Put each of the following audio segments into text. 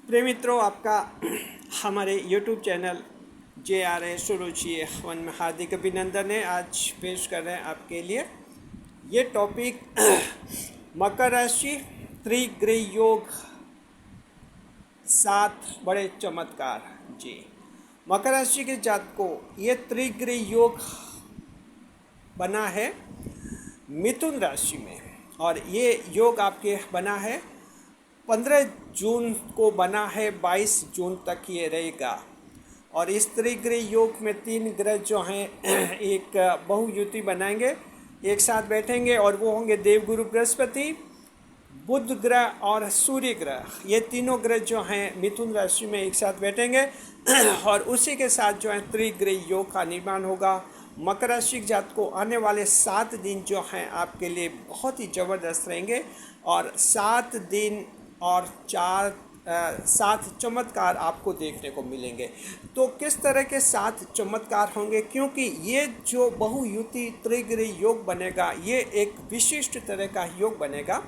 प्रिय मित्रों, आपका हमारे YouTube चैनल JRS सुरुचि वन में हार्दिक अभिनंदन है। आज पेश कर रहे हैं आपके लिए ये टॉपिक मकर राशि त्रिग्रह योग, 7 बड़े चमत्कार। जी, मकर राशि के जातक को ये त्रिग्रह योग बना है मिथुन राशि में, और ये योग आपके बना है 15 जून को बना है, 22 जून तक ये रहेगा। और इस त्रिग्रह योग में 3 ग्रह जो हैं एक बहुयुति बनाएंगे, एक साथ बैठेंगे, और वो होंगे देवगुरु बृहस्पति, बुध ग्रह और सूर्य ग्रह। ये तीनों ग्रह जो हैं मिथुन राशि में एक साथ बैठेंगे और उसी के साथ जो है त्रिग्रह योग का निर्माण होगा। मकर राशि के जातक को आने वाले 7 दिन जो हैं आपके लिए बहुत ही ज़बरदस्त रहेंगे, और 7 दिन और 7 चमत्कार आपको देखने को मिलेंगे। तो किस तरह के 7 चमत्कार होंगे, क्योंकि ये जो बहुयुति त्रिग्रह योग बनेगा, ये एक विशिष्ट तरह का योग बनेगा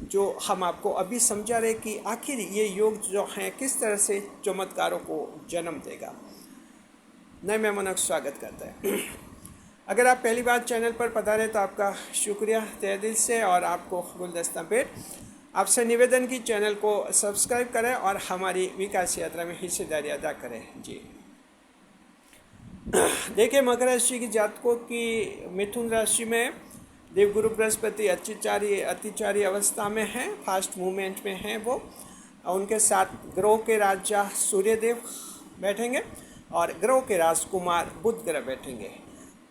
जो हम आपको अभी समझा रहे कि आखिर ये योग जो हैं किस तरह से चमत्कारों को जन्म देगा। नए मेहमानों का स्वागत करते हैं। अगर आप पहली बार चैनल पर पधारे तो आपका शुक्रिया तहे दिल से, और आपको गुलदस्ता भेंट। आपसे निवेदन की चैनल को सब्सक्राइब करें और हमारी विकास यात्रा में हिस्सेदारी अदा करें। जी, देखिए, मकर राशि की जातकों की मिथुन राशि में देवगुरु बृहस्पति अतिचारी अवस्था में है, फास्ट मूवमेंट में है वो। उनके साथ ग्रहों के राजा सूर्यदेव बैठेंगे और ग्रहों के राजकुमार बुध ग्रह बैठेंगे।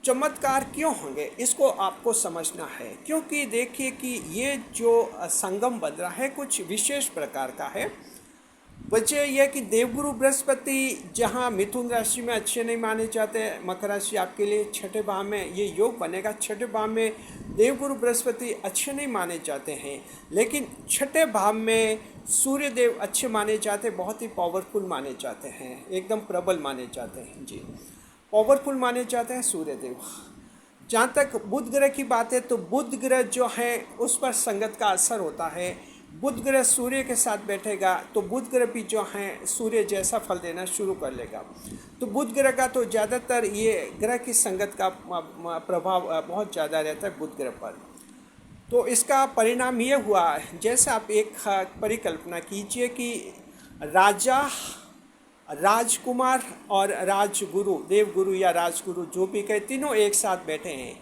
चमत्कार क्यों होंगे इसको आपको समझना है, क्योंकि देखिए कि ये जो संगम बन रहा है कुछ विशेष प्रकार का है। वजह यह कि देवगुरु बृहस्पति जहाँ मिथुन राशि में अच्छे नहीं माने जाते, मकर राशि आपके लिए 6ठे भाव में ये योग बनेगा। 6ठे भाव में देवगुरु बृहस्पति अच्छे नहीं माने जाते हैं, लेकिन 6ठे भाव में सूर्यदेव अच्छे माने जाते, बहुत ही पावरफुल माने जाते हैं, एकदम प्रबल माने जाते हैं। जी, पावरफुल माने जाते हैं सूर्यदेव। जहाँ तक बुध ग्रह की बात है तो बुध ग्रह जो है उस पर संगत का असर होता है। बुध ग्रह सूर्य के साथ बैठेगा तो बुध ग्रह भी जो है सूर्य जैसा फल देना शुरू कर लेगा। तो बुध ग्रह का तो ज़्यादातर ये ग्रह की संगत का प्रभाव बहुत ज़्यादा रहता है बुध ग्रह पर। तो इसका परिणाम ये हुआ, जैसे आप एक परिकल्पना कीजिए कि राजा, राजकुमार और राजगुरु, देवगुरु या राजगुरु जो भी कहे, तीनों एक साथ बैठे हैं।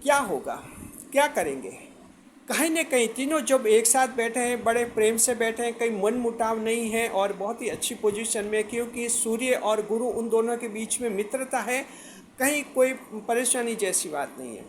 क्या होगा, क्या करेंगे? कहीं न कहीं तीनों जब एक साथ बैठे हैं, बड़े प्रेम से बैठे हैं, कहीं मन मुटाव नहीं है और बहुत ही अच्छी पोजीशन में, क्योंकि सूर्य और गुरु उन दोनों के बीच में मित्रता है, कहीं कोई परेशानी जैसी बात नहीं है।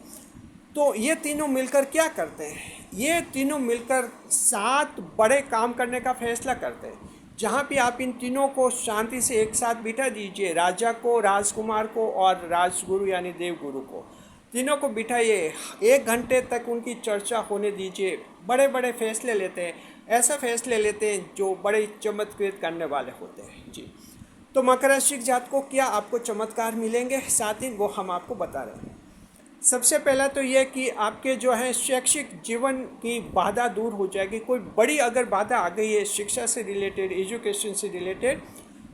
तो ये तीनों मिलकर क्या करते हैं? ये तीनों मिलकर 7 बड़े काम करने का फैसला करते हैं। जहाँ भी आप इन तीनों को शांति से एक साथ बिठा दीजिए, राजा को, राजकुमार को और राजगुरु यानी देवगुरु को, तीनों को बिठाइए, 1 घंटे तक उनकी चर्चा होने दीजिए। बड़े बड़े फैसले लेते हैं, ऐसा फैसले लेते हैं जो बड़े चमत्कृत करने वाले होते हैं। जी, तो मकर राशि के जातकों को क्या आपको चमत्कार मिलेंगे 7 दिन, वो हम आपको बता रहे हैं। सबसे पहला तो ये कि आपके जो है शैक्षिक जीवन की बाधा दूर हो जाएगी। कोई बड़ी अगर बाधा आ गई है शिक्षा से रिलेटेड, एजुकेशन से रिलेटेड,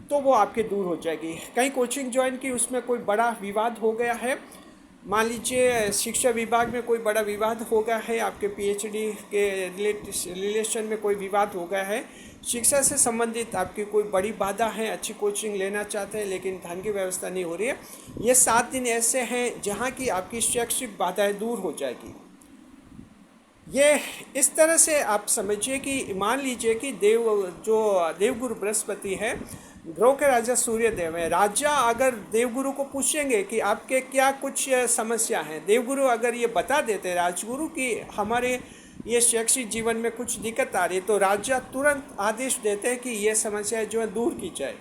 तो वो आपके दूर हो जाएगी। कहीं कोचिंग ज्वाइन की, उसमें कोई बड़ा विवाद हो गया है, मान लीजिए शिक्षा विभाग में कोई बड़ा विवाद हो गया है, आपके पीएचडी के रिलेशन में कोई विवाद हो गया है, शिक्षा से संबंधित आपकी कोई बड़ी बाधा है, अच्छी कोचिंग लेना चाहते हैं लेकिन धन की व्यवस्था नहीं हो रही है, ये 7 दिन ऐसे हैं जहाँ की आपकी शैक्षिक बाधाएं दूर हो जाएगी। ये इस तरह से आप समझिए कि मान लीजिए कि देवगुरु बृहस्पति है, ग्रहों के राजा सूर्य देव है। राजा अगर देवगुरु को पूछेंगे कि आपके क्या कुछ समस्या हैं, देवगुरु अगर ये बता देते राजगुरु कि हमारे ये शैक्षिक जीवन में कुछ दिक्कत आ रही है, तो राजा तुरंत आदेश देते हैं कि ये समस्या जो है दूर की जाए।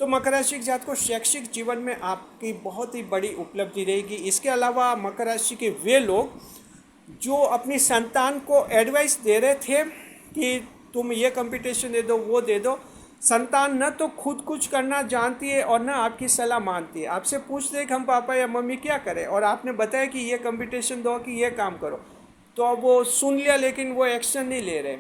तो मकर राशि के जातकों को शैक्षिक जीवन में आपकी बहुत ही बड़ी उपलब्धि रहेगी। इसके अलावा मकर राशि के वे लोग जो अपनी संतान को एडवाइस दे रहे थे कि तुम ये कंपटीशन दे दो, वो दे दो, संतान न तो खुद कुछ करना जानती है और न आपकी सलाह मानती है। आपसे पूछते हैं कि हम पापा या मम्मी क्या करें, और आपने बताया कि ये कंपटीशन दो, कि ये काम करो, तो अब वो सुन लिया लेकिन वो एक्शन नहीं ले रहे।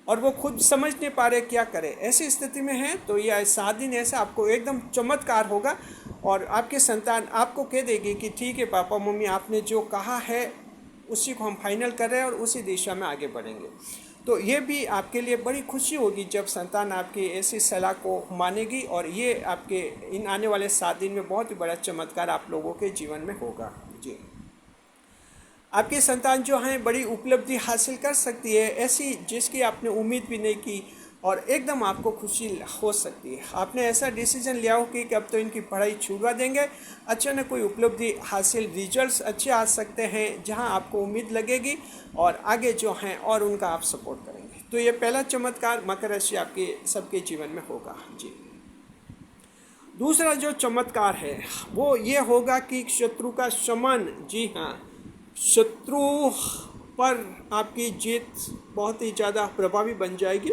और वो खुद समझ नहीं पा रहे क्या करें, ऐसी स्थिति में है, तो ये 7 दिन ऐसा आपको एकदम चमत्कार होगा और आपके संतान आपको कह देगी कि ठीक है पापा मम्मी, आपने जो कहा है उसी को हम फाइनल कर रहे हैं और उसी दिशा में आगे बढ़ेंगे। तो ये भी आपके लिए बड़ी खुशी होगी जब संतान आपकी ऐसी सलाह को मानेगी, और ये आपके इन आने वाले 7 दिन में बहुत ही बड़ा चमत्कार आप लोगों के जीवन में होगा। जी, आपकी संतान जो हैं बड़ी उपलब्धि हासिल कर सकती है, ऐसी जिसकी आपने उम्मीद भी नहीं की, और एकदम आपको खुशी हो सकती है। आपने ऐसा डिसीजन लिया हो कि अब तो इनकी पढ़ाई छुड़वा देंगे, अचानक कोई उपलब्धि हासिल, रिजल्ट्स अच्छे आ सकते हैं जहां आपको उम्मीद लगेगी, और आगे जो हैं और उनका आप सपोर्ट करेंगे। तो ये पहला चमत्कार मकर राशि आपके सबके जीवन में होगा। जी, दूसरा जो चमत्कार है वो ये होगा कि शत्रु का शमन। जी हाँ, शत्रु पर आपकी जीत बहुत ही ज़्यादा प्रभावी बन जाएगी।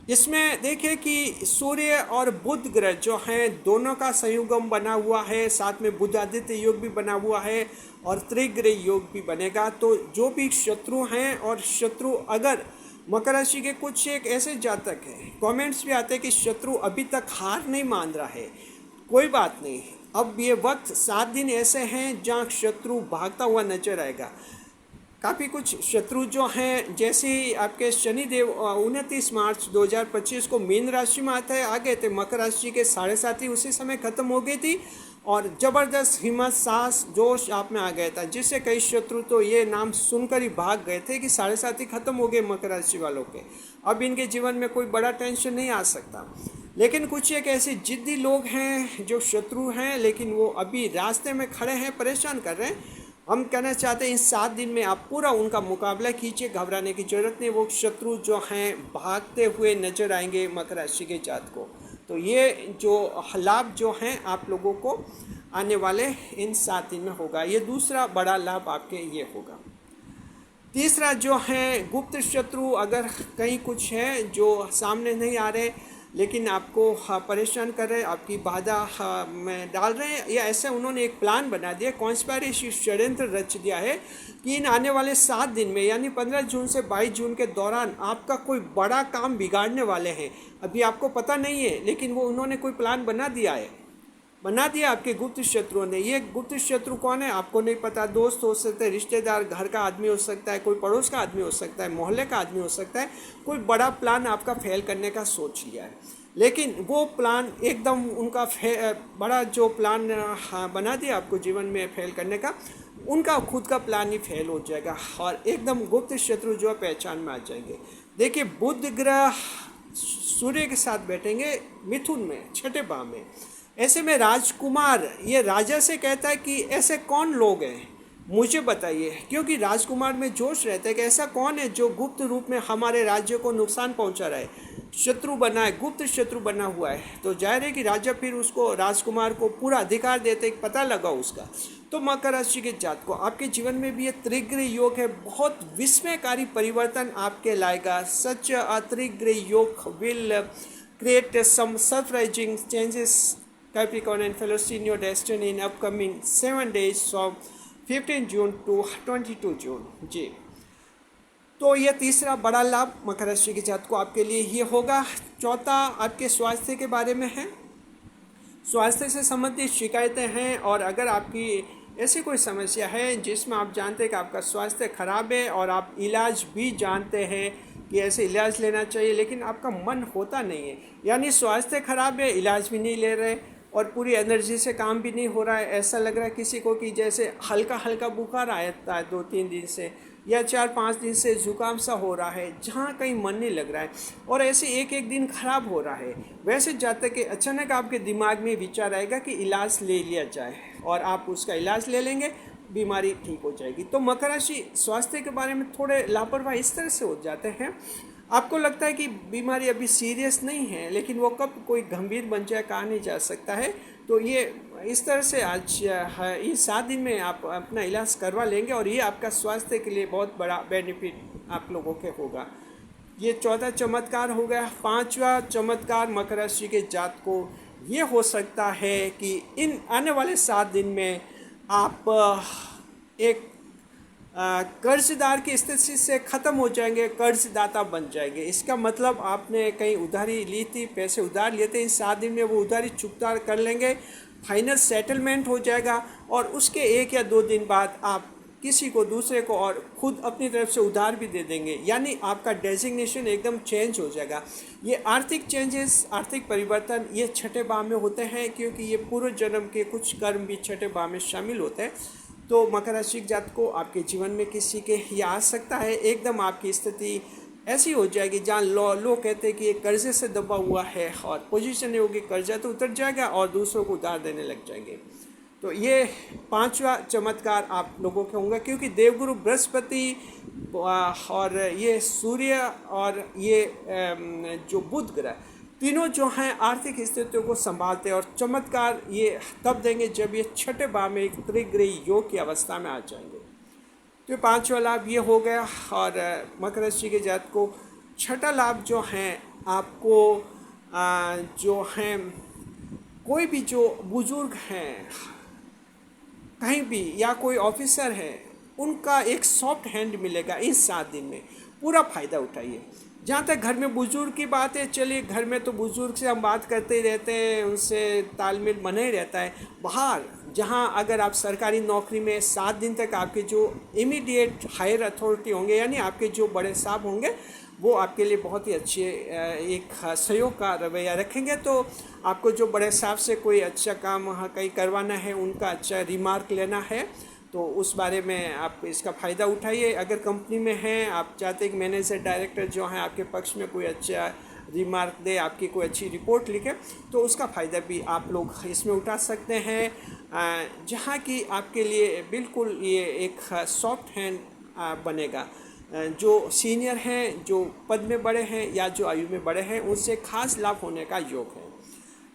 इसमें देखिए कि सूर्य और बुध ग्रह जो हैं दोनों का संयुगम बना हुआ है, साथ में बुध आदित्य योग भी बना हुआ है और त्रिग्रह योग भी बनेगा। तो जो भी शत्रु हैं, और शत्रु अगर मकर राशि के कुछ एक ऐसे जातक हैं, कमेंट्स भी आते हैं कि शत्रु अभी तक हार नहीं मान रहा है, कोई बात नहीं, अब ये वक्त 7 दिन ऐसे हैं जहाँ शत्रु भागता हुआ नजर आएगा। काफ़ी कुछ शत्रु जो हैं, जैसे आपके शनिदेव 29 मार्च 2025 को मीन राशि में आ गए थे, मकर राशि के 7.5 उसी समय खत्म हो गई थी, और ज़बरदस्त हिम्मत, साहस, जोश आप में आ गया था, जिससे कई शत्रु तो ये नाम सुनकर ही भाग गए थे कि 7.5 खत्म हो गए मकर राशि वालों के, अब इनके जीवन में कोई बड़ा टेंशन नहीं आ सकता। लेकिन कुछ एक ऐसे जिद्दी लोग हैं जो शत्रु हैं, लेकिन वो अभी रास्ते में खड़े हैं, परेशान कर रहे हैं। हम कहना चाहते हैं इस 7 दिन में आप पूरा उनका मुकाबला कीजिए, घबराने की जरूरत नहीं। वो शत्रु जो हैं भागते हुए नजर आएंगे मकर राशि के जात को। तो ये जो लाभ जो हैं आप लोगों को आने वाले इन 7 दिन में होगा, ये दूसरा बड़ा लाभ आपके ये होगा। तीसरा जो है गुप्त शत्रु, अगर कहीं कुछ है जो सामने नहीं आ रहे लेकिन आपको परेशान कर रहे, आपकी बाधा में डाल रहे हैं, या ऐसे उन्होंने एक प्लान बना दिया, कॉन्स्पायरेसी षड्यंत्र रच दिया है कि इन आने वाले 7 दिन में यानी 15 जून से 22 जून के दौरान आपका कोई बड़ा काम बिगाड़ने वाले हैं। अभी आपको पता नहीं है, लेकिन वो उन्होंने कोई प्लान बना दिया आपके गुप्त शत्रुओं ने। ये गुप्त शत्रु कौन है आपको नहीं पता, दोस्त हो सकते हैं, रिश्तेदार, घर का आदमी हो सकता है, कोई पड़ोस का आदमी हो सकता है, मोहल्ले का आदमी हो सकता है। कोई बड़ा प्लान आपका फेल करने का सोच लिया है, लेकिन वो प्लान एकदम उनका बड़ा जो प्लान बना दिया आपको जीवन में फेल करने का, उनका खुद का प्लान ही फेल हो जाएगा और एकदम गुप्त शत्रु जो पहचान में आ जाएंगे। देखिए, बुध ग्रह सूर्य के साथ बैठेंगे मिथुन में, छठे भाव में। ऐसे में राजकुमार ये राजा से कहता है कि ऐसे कौन लोग हैं मुझे बताइए, क्योंकि राजकुमार में जोश रहता है कि ऐसा कौन है जो गुप्त रूप में हमारे राज्य को नुकसान पहुंचा रहा है, शत्रु बना है, गुप्त शत्रु बना हुआ है। तो जाहिर है कि राजा फिर उसको, राजकुमार को पूरा अधिकार देते, पता लगा उसका। तो मकर राशि के जात को आपके जीवन में भी ये त्रिग्रह योग है, बहुत विस्मयकारी परिवर्तन आपके लाएगा। सच अ त्रिग्रह योग will create some surprising changes, Capricorn and fellows in your destiny in upcoming 7 days from 15 June to 22 June। जी, तो ये तीसरा बड़ा लाभ मकर राशि के जात को आपके लिए ये होगा। चौथा आपके स्वास्थ्य के बारे में है। स्वास्थ्य से संबंधित शिकायतें हैं, और अगर आपकी ऐसी कोई समस्या है जिसमें आप जानते हैं कि आपका स्वास्थ्य खराब है और आप इलाज भी जानते हैं कि ऐसे इलाज लेना चाहिए, लेकिन आपका मन होता नहीं है, यानी स्वास्थ्य खराब है, इलाज भी नहीं ले रहे और पूरी एनर्जी से काम भी नहीं हो रहा है। ऐसा लग रहा है किसी को कि जैसे हल्का हल्का बुखार आता है 2-3 दिन से, या 4-5 दिन से जुकाम सा हो रहा है, जहाँ कहीं मन नहीं लग रहा है, और ऐसे एक दिन खराब हो रहा है। वैसे जाते कि अचानक आपके दिमाग में विचार आएगा कि इलाज ले लिया जाए, और आप उसका इलाज ले लेंगे, बीमारी ठीक हो जाएगी। तो मकर राशि स्वास्थ्य के बारे में थोड़े लापरवाह इस तरह से हो जाते हैं, आपको लगता है कि बीमारी अभी सीरियस नहीं है, लेकिन वो कब कोई गंभीर बन जाए कहा नहीं जा सकता है। तो ये इस तरह से आज इस 7 दिन में आप अपना इलाज करवा लेंगे, और ये आपका स्वास्थ्य के लिए बहुत बड़ा बेनिफिट आप लोगों के होगा। ये चौथा चमत्कार हो गया। पांचवा चमत्कार मकर राशि के जात को ये हो सकता है कि इन आने वाले 7 दिन में आप एक कर्जदार की स्थिति से ख़त्म हो जाएंगे, कर्जदाता बन जाएंगे। इसका मतलब आपने कहीं उधारी ली थी, पैसे उधार लिए थे, इन 7 दिन में वो उधारी चुकता कर लेंगे, फाइनल सेटलमेंट हो जाएगा और उसके 1 या 2 दिन बाद आप किसी को दूसरे को और खुद अपनी तरफ से उधार भी दे देंगे, यानी आपका डेजिग्नेशन एकदम चेंज हो जाएगा। ये आर्थिक चेंजेस, आर्थिक परिवर्तन ये छठे भाव में होते हैं, क्योंकि ये पूर्व जन्म के कुछ कर्म भी छठे भाव में शामिल होते हैं। तो मकर राशि जातक को आपके जीवन में किसी के ये आ सकता है, एकदम आपकी स्थिति ऐसी हो जाएगी जहाँ लोग कहते हैं कि ये कर्जे से दबा हुआ है और पोजीशन नहीं होगी, कर्जा तो उतर जाएगा और दूसरों को उधार देने लग जाएंगे। तो ये 5वां चमत्कार आप लोगों के होंगे, क्योंकि देवगुरु बृहस्पति और ये सूर्य और ये जो बुध ग्रह तीनों जो हैं आर्थिक स्थितियों को संभालते हैं और चमत्कार ये तब देंगे जब ये छठे भाव में एक त्रिग्रही योग की अवस्था में आ जाएंगे। तो 5वां लाभ ये हो गया। और मकर राशि के जातक को छठा लाभ जो हैं आपको जो हैं कोई भी जो बुजुर्ग हैं कहीं भी या कोई ऑफिसर है, उनका एक सॉफ्ट हैंड मिलेगा इस 7 दिन में, पूरा फ़ायदा उठाइए। जहाँ तक घर में बुजुर्ग की बात है, चलिए घर में तो बुजुर्ग से हम बात करते ही रहते हैं, उनसे तालमेल बना ही रहता है। बाहर जहाँ अगर आप सरकारी नौकरी में 7 दिन तक आपके जो इमीडिएट हायर अथॉरिटी होंगे, यानी आपके जो बड़े साहब होंगे, वो आपके लिए बहुत ही अच्छे एक सहयोग का रवैया रखेंगे। तो आपको जो बड़े साहब से कोई अच्छा काम कहीं करवाना है, उनका अच्छा रिमार्क लेना है, तो उस बारे में आप इसका फ़ायदा उठाइए। अगर कंपनी में हैं, आप चाहते हैं कि मैनेजर डायरेक्टर जो हैं आपके पक्ष में कोई अच्छा रिमार्क दे, आपकी कोई अच्छी रिपोर्ट लिखे, तो उसका फ़ायदा भी आप लोग इसमें उठा सकते हैं, जहाँ की आपके लिए बिल्कुल ये एक सॉफ्ट हैंड बनेगा। जो सीनियर हैं, जो पद में बड़े हैं या जो आयु में बड़े हैं, उनसे खास लाभ होने का योग है।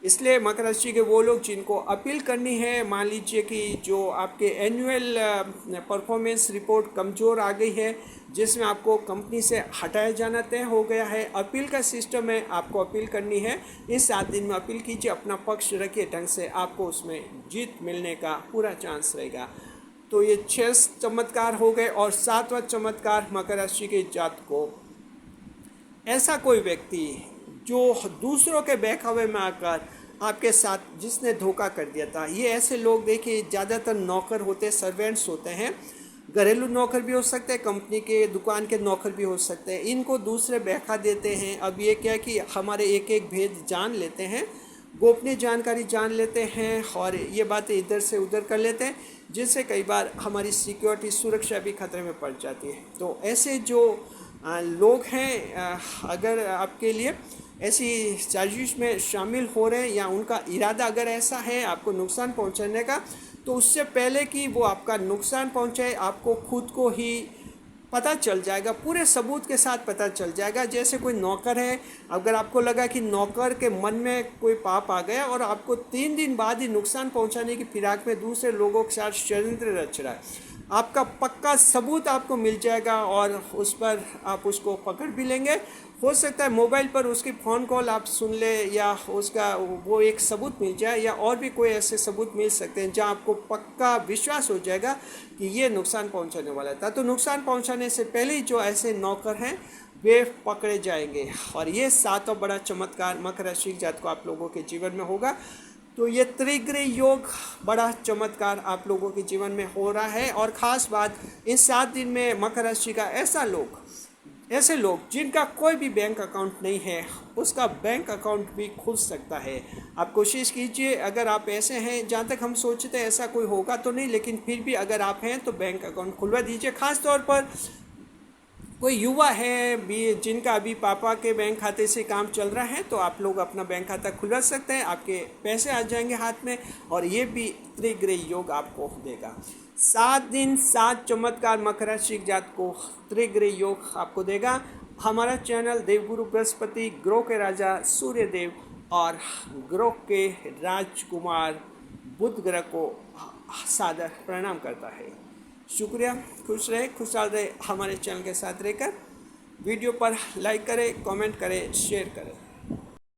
इसलिए मकर राशि के वो लोग जिनको अपील करनी है, मान लीजिए कि जो आपके एनुअल परफॉर्मेंस रिपोर्ट कमज़ोर आ गई है, जिसमें आपको कंपनी से हटाया जाना तय हो गया है, अपील का सिस्टम है, आपको अपील करनी है, इस 7 दिन में अपील कीजिए, अपना पक्ष रखिए ढंग से, आपको उसमें जीत मिलने का पूरा चांस रहेगा। तो ये 6 चमत्कार हो गए। और 7वां चमत्कार मकर राशि के जातक को, ऐसा कोई व्यक्ति जो दूसरों के बहकावे में आकर आपके साथ जिसने धोखा कर दिया था, ये ऐसे लोग देखिए ज़्यादातर नौकर होते हैं, सर्वेंट्स होते हैं, घरेलू नौकर भी हो सकते हैं, कंपनी के दुकान के नौकर भी हो सकते हैं। इनको दूसरे बहका देते हैं। अब ये क्या कि हमारे एक एक भेद जान लेते हैं, गोपनीय जानकारी जान लेते हैं और ये बातें इधर से उधर कर लेते हैं, जिससे कई बार हमारी सिक्योरिटी, सुरक्षा भी खतरे में पड़ जाती है। तो ऐसे जो लोग हैं, अगर आपके लिए ऐसी साजिश में शामिल हो रहे हैं या उनका इरादा अगर ऐसा है आपको नुकसान पहुंचाने का, तो उससे पहले कि वो आपका नुकसान पहुंचाए, आपको खुद को ही पता चल जाएगा, पूरे सबूत के साथ पता चल जाएगा। जैसे कोई नौकर है, अगर आपको लगा कि नौकर के मन में कोई पाप आ गया और आपको 3 दिन बाद ही नुकसान पहुंचाने की फिराक में दूसरे लोगों के साथ षड्यंत्र रच रहा है, आपका पक्का सबूत आपको मिल जाएगा और उस पर आप उसको पकड़ भी लेंगे। हो सकता है मोबाइल पर उसकी फ़ोन कॉल आप सुन ले या उसका वो एक सबूत मिल जाए, या और भी कोई ऐसे सबूत मिल सकते हैं जहां आपको पक्का विश्वास हो जाएगा कि ये नुकसान पहुंचाने वाला था। तो नुकसान पहुंचाने से पहले ही जो ऐसे नौकर हैं वे पकड़े जाएंगे। और ये 7वां बड़ा चमत्कार मकर राशि जातक को आप लोगों के जीवन में होगा। तो ये त्रिग्रही योग बड़ा चमत्कार आप लोगों के जीवन में हो रहा है। और ख़ास बात, इस 7 दिन में मकर राशि का ऐसे लोग जिनका कोई भी बैंक अकाउंट नहीं है, उसका बैंक अकाउंट भी खुल सकता है। आप कोशिश कीजिए, अगर आप ऐसे हैं, जहाँ तक हम सोचते हैं ऐसा कोई होगा तो नहीं, लेकिन फिर भी अगर आप हैं तो बैंक अकाउंट खुलवा दीजिए। ख़ास तौर पर कोई युवा है भी जिनका अभी पापा के बैंक खाते से काम चल रहा है, तो आप लोग अपना बैंक खाता खुलवा सकते हैं, आपके पैसे आ जाएंगे हाथ में, और ये भी त्रिग्रही योग आपको देगा। 7 दिन 7 चमत्कार मकर राशि जातक को त्रिग्रही योग आपको देगा। हमारा चैनल देवगुरु बृहस्पति, ग्रह के राजा सूर्य देव और ग्रह के राजकुमार बुध ग्रह को सादर प्रणाम करता है। शुक्रिया। खुश रहे, खुशहाल रहे, हमारे चैनल के साथ रहकर। वीडियो पर लाइक करें, कमेंट करें, शेयर करें।